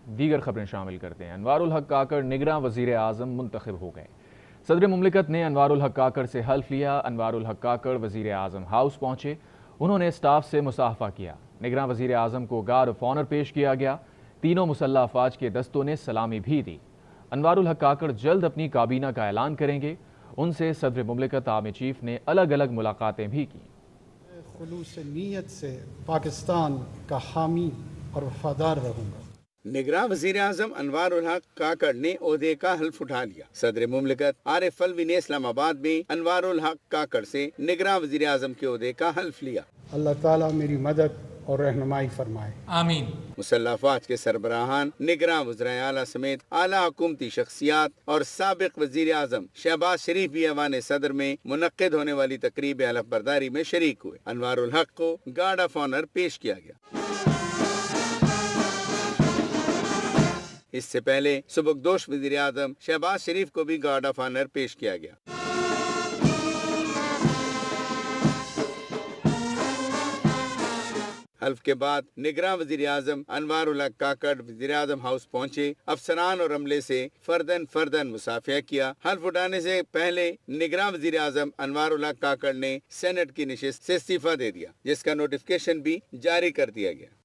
دیگر خبریں شامل کرتے ہیں۔ انوار الحق کاکڑ نگراں وزیر اعظم منتخب ہو گئے۔ صدر مملکت نے انوار الحق کاکڑ سے حلف لیا۔ انوار الحق کاکڑ وزیر اعظم ہاؤس پہنچے، انہوں نے اسٹاف سے مصافحہ کیا۔ نگراں وزیر اعظم کو گارڈ آف آنر پیش کیا گیا، تینوں مسلح افواج کے دستوں نے سلامی بھی دی۔ انوار الحق کاکڑ جلد اپنی کابینہ کا اعلان کریں گے، ان سے صدر مملکت آرمی چیف نے الگ الگ ملاقاتیں بھی کی۔ خلوص نیت سے پاکستان کا حامی اور وفادار رہوں گا۔ نگراں وزیر اعظم انوار الحق کاکڑ نے عہدے کا حلف اٹھا لیا۔ صدر مملکت عارف الوی نے اسلام آباد میں انوار الحق کاکڑ سے نگراں وزیر اعظم کے عہدے کا حلف لیا۔ اللہ تعالیٰ میری مدد اور رہنمائی فرمائے، آمین۔ مسلح افواج کے سربراہان، نگراں وزرائے اعلیٰ سمیت اعلیٰ حکومتی شخصیات اور سابق وزیر اعظم شہباز شریف بھی ایوان صدر میں منعقد ہونے والی تقریب حلف برداری میں شریک ہوئے۔ انوار الحق کو گارڈ آف آنر پیش کیا گیا۔ اس سے پہلے سبکدوش وزیر اعظم شہباز شریف کو بھی گارڈ آف آنر پیش کیا گیا۔ حلف کے بعد نگراں وزیر اعظم انوار الحق کاکڑ وزیر اعظم ہاؤس پہنچے، افسران اور عملے سے فردن مصافحہ کیا۔ حلف اٹھانے سے پہلے نگراں وزیر اعظم انوار الحق کاکڑ نے سینٹ کی نشست سے استعفیٰ دے دیا، جس کا نوٹیفکیشن بھی جاری کر دیا گیا۔